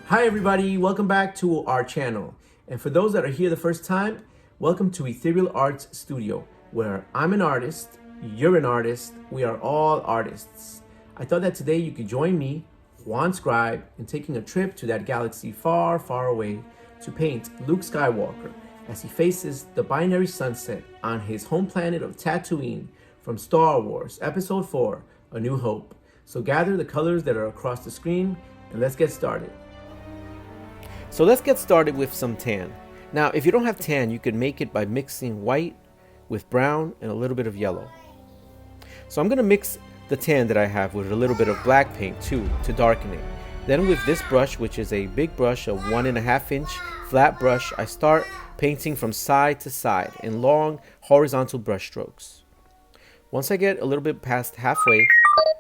Hi everybody, welcome back to our channel. And for those that are here the first time, welcome to Ethereal Arts Studio, where I'm an artist, you're an artist, we are all artists. I thought that today you could join me, Juan Scribe, in taking a trip to that galaxy far, far away to paint Luke Skywalker as he faces the binary sunset on his home planet of Tatooine from Star Wars Episode 4, A New Hope. So gather the colors that are across the screen and let's get started. So let's get started with some tan. Now, if you don't have tan, you can make it by mixing white with brown and a little bit of yellow. So I'm going to mix the tan that I have with a little bit of black paint too to darken it. Then with this brush, which is a big brush, a 1.5 inch flat brush, I start painting from side to side in long horizontal brush strokes. Once I get a little bit past halfway,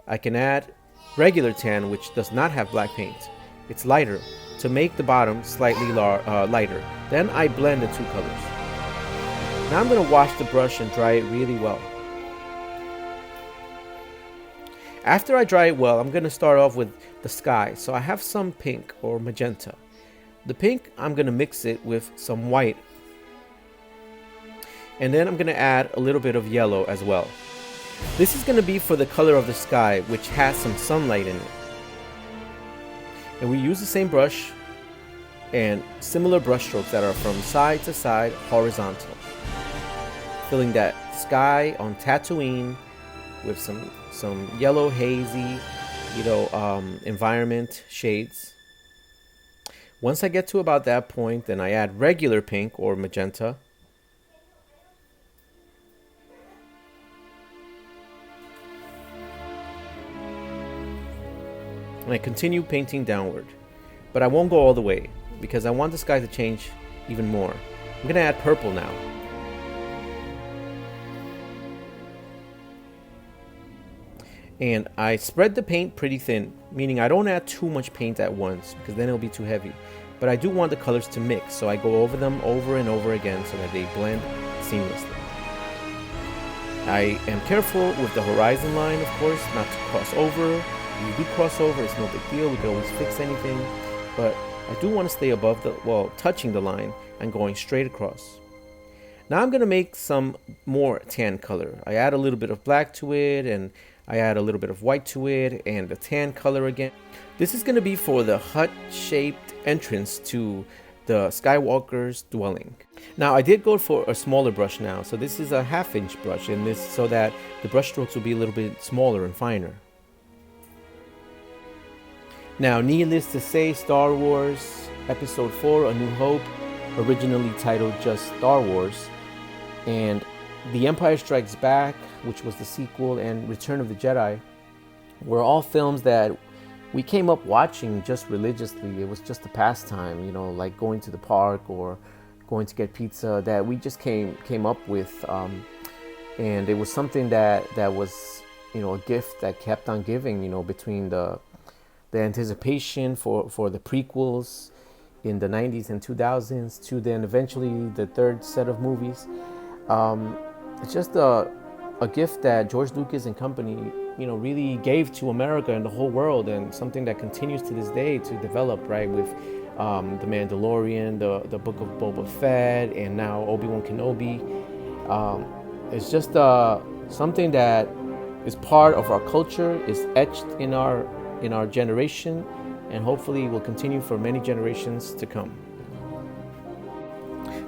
I can add regular tan, which does not have black paint. It's lighter, to make the bottom slightly lighter. Then I blend the two colors. Now I'm going to wash the brush and dry it really well. After I dry it well, I'm going to start off with the sky. So I have some pink or magenta. The pink, I'm going to mix it with some white. And then I'm going to add a little bit of yellow as well. This is going to be for the color of the sky, which has some sunlight in it. And we use the same brush and similar brush strokes that are from side to side horizontal, filling that sky on Tatooine with some yellow hazy, environment shades. Once I get to about that point, then I add regular pink or magenta. And I continue painting downward, but I won't go all the way because I want the sky to change even more. I'm going to add purple now. And I spread the paint pretty thin, meaning I don't add too much paint at once because then it'll be too heavy. But I do want the colors to mix, so I go over them over and over again so that they blend seamlessly. I am careful with the horizon line, of course, not to cross over. If you do cross over, it's no big deal. We can always fix anything. But I do want to stay above touching the line and going straight across. Now I'm going to make some more tan color. I add a little bit of black to it, and I add a little bit of white to it, and the tan color again. This is going to be for the hut-shaped entrance to the Skywalker's dwelling. Now I did go for a smaller brush now. So this is a 1/2 inch brush, and this so that the brush strokes will be a little bit smaller and finer. Now, needless to say, Star Wars Episode 4, A New Hope, originally titled just Star Wars, and The Empire Strikes Back, which was the sequel, and Return of the Jedi, were all films that we came up watching just religiously. It was just a pastime, like going to the park or going to get pizza that we just came up with, and it was something that was, a gift that kept on giving, between the anticipation for the prequels in the 90s and 2000s to then eventually the third set of movies. It's just a gift that George Lucas and company, really gave to America and the whole world, and something that continues to this day to develop, right, with The Mandalorian, the Book of Boba Fett, and now Obi-Wan Kenobi. It's just something that is part of our culture, is etched in our generation, and hopefully will continue for many generations to come.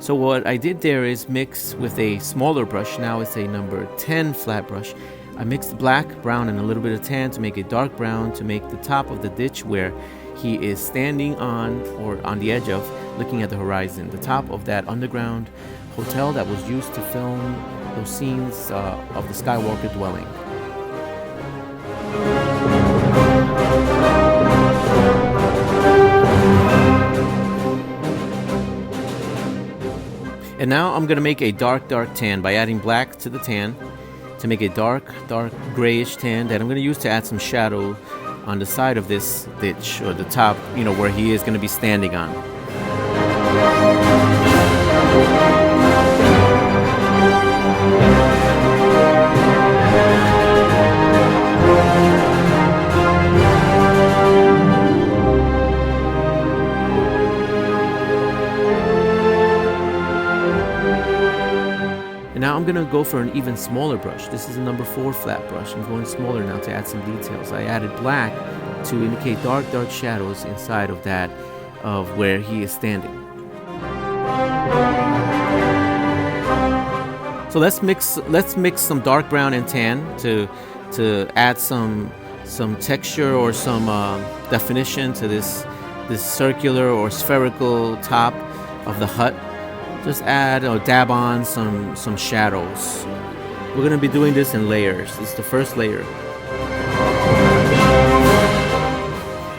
So what I did there is mix with a smaller brush. Now it's a number 10 flat brush. I mixed black, brown, and a little bit of tan to make it dark brown, to make the top of the ditch where he is standing on, or on the edge of, looking at the horizon, the top of that underground hotel that was used to film those scenes of the Skywalker dwelling. And now I'm going to make a dark tan by adding black to the tan to make a dark grayish tan that I'm going to use to add some shadow on the side of this ditch, or the top, where he is going to be standing on. go for an even smaller brush. This is a number 4 flat brush. I'm going smaller now to add some details. I added black to indicate dark shadows inside of that, of where he is standing. So let's mix some dark brown and tan to add some texture or some definition to this circular or spherical top of the hut. Just add or dab on some shadows. We're going to be doing this in layers. This is the first layer.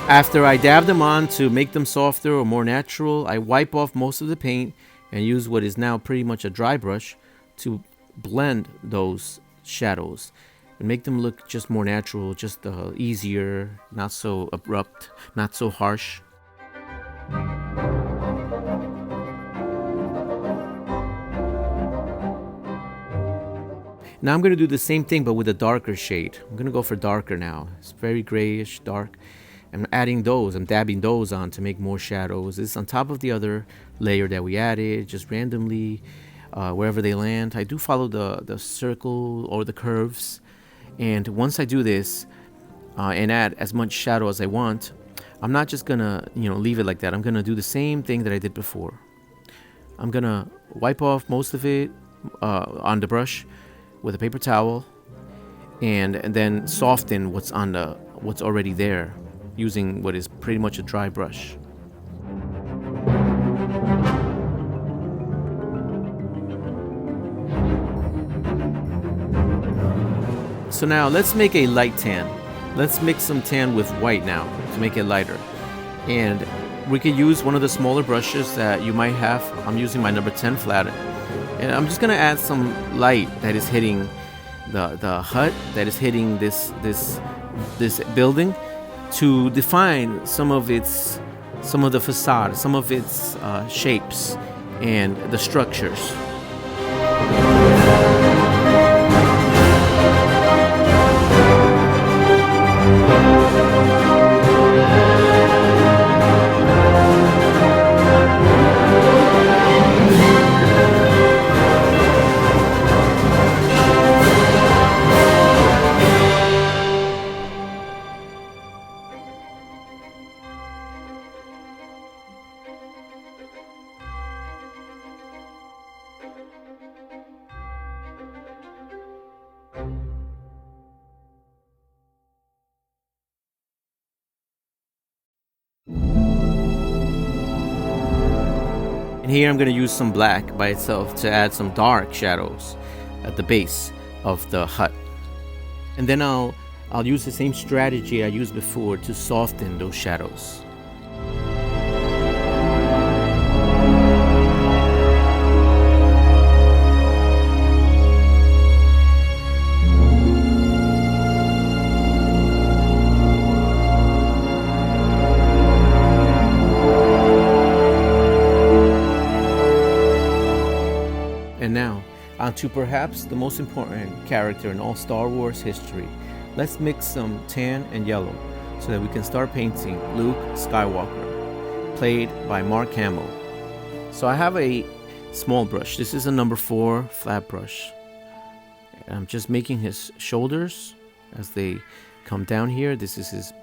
After I dab them on to make them softer or more natural, I wipe off most of the paint and use what is now pretty much a dry brush to blend those shadows and make them look just more natural, just easier, not so abrupt, not so harsh. Now I'm going to do the same thing but with a darker shade. I'm going to go for darker now. It's very grayish, dark. I'm adding those, I'm dabbing those on to make more shadows. It's on top of the other layer that we added, just randomly, wherever they land. I do follow the circle or the curves. And once I do this and add as much shadow as I want, I'm not just gonna leave it like that. I'm gonna do the same thing that I did before. I'm gonna wipe off most of it on the brush with a paper towel, and then soften what's already there using what is pretty much a dry brush. So now let's make a light tan. Let's mix some tan with white now to make it lighter. And we could use one of the smaller brushes that you might have. I'm using my number 10 flat. And I'm just gonna add some light that is hitting the hut, that is hitting this building, to define some of the facade, some of its shapes and the structures. And here I'm going to use some black by itself to add some dark shadows at the base of the hut. And then I'll use the same strategy I used before to soften those shadows. And now, on to perhaps the most important character in all Star Wars history. Let's mix some tan and yellow so that we can start painting Luke Skywalker, played by Mark Hamill. So I have a small brush. This is a number 4 flat brush. I'm just making his shoulders as they come down here. This is his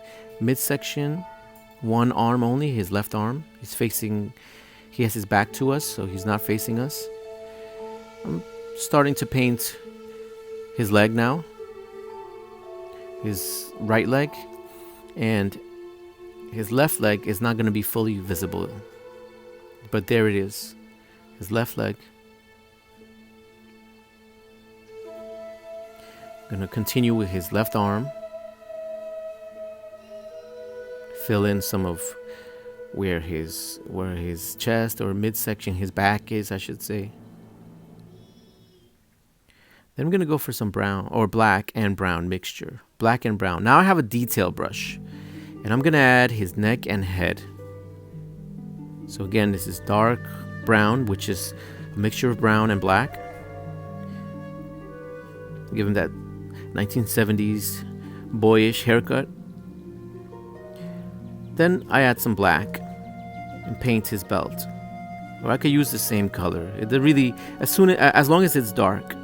midsection, one arm only, his left arm. He has his back to us, so he's not facing us. I'm starting to paint his leg now, his right leg, and his left leg is not going to be fully visible, but there it is, his left leg. I'm going to continue with his left arm, fill in some of where his chest or midsection, his back is, I should say. Then I'm going to go for some brown or black and brown mixture. Black and brown. Now I have a detail brush. And I'm going to add his neck and head. So again, this is dark brown, which is a mixture of brown and black. Give him that 1970s boyish haircut. Then I add some black and paint his belt. Or I could use the same color. As long as it's dark.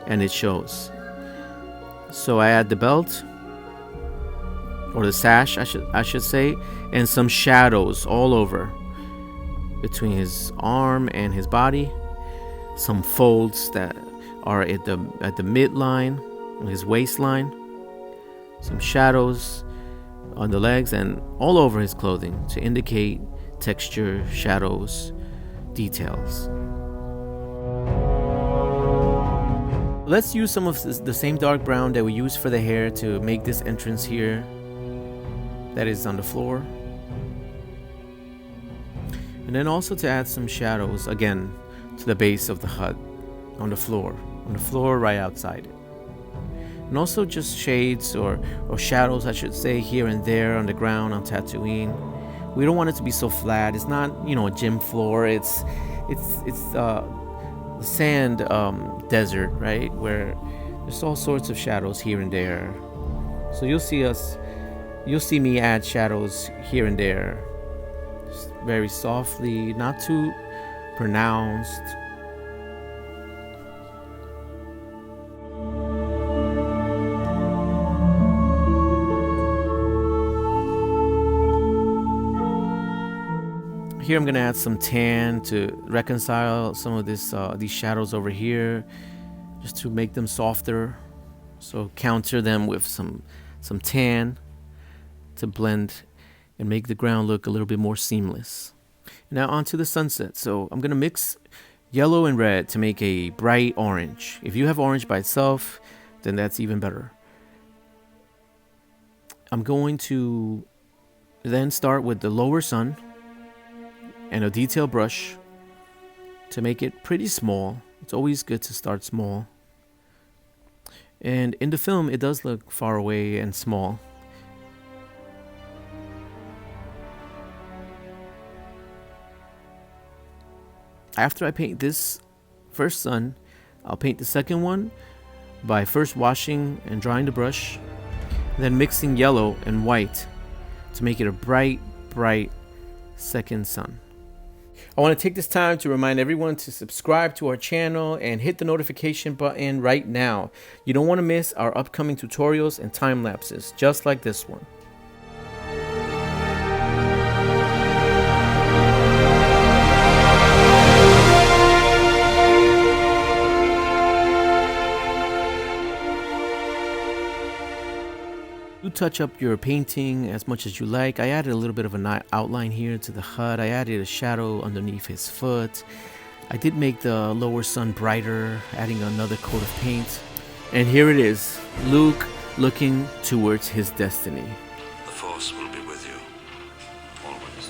and it shows. So I add the belt, or the sash I should say, and some shadows all over between his arm and his body. Some folds that are at the midline, his waistline. Some shadows on the legs and all over his clothing to indicate texture, shadows, details. Let's use some of the same dark brown that we used for the hair to make this entrance here that is on the floor. And then also to add some shadows again to the base of the hut on the floor right outside it. And also just shades or shadows, I should say, here and there on the ground on Tatooine. We don't want it to be so flat. It's not, a gym floor. It's the sand desert, right? Where there's all sorts of shadows here and there. So you'll see me add shadows here and there, just very softly, not too pronounced. Here I'm gonna add some tan to reconcile some of these shadows over here, just to make them softer. So counter them with some tan to blend and make the ground look a little bit more seamless. Now onto the sunset. So I'm gonna mix yellow and red to make a bright orange. If you have orange by itself, then that's even better. I'm going to then start with the lower sun and a detail brush to make it pretty small. It's always good to start small. And in the film, it does look far away and small. After I paint this first sun, I'll paint the second one by first washing and drying the brush, then mixing yellow and white to make it a bright second sun. I want to take this time to remind everyone to subscribe to our channel and hit the notification button right now. You don't want to miss our upcoming tutorials and time lapses, just like this one. You touch up your painting as much as you like. I added a little bit of an outline here to the hut. I added a shadow underneath his foot. I did make the lower sun brighter, adding another coat of paint. And here it is, Luke looking towards his destiny. The Force will be with you, always.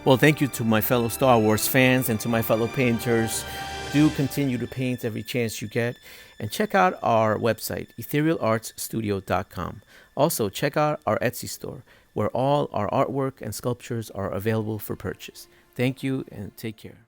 Well, thank you to my fellow Star Wars fans and to my fellow painters. Do continue to paint every chance you get, and check out our website, etherealartsstudio.com. Also, check out our Etsy store, where all our artwork and sculptures are available for purchase. Thank you and take care.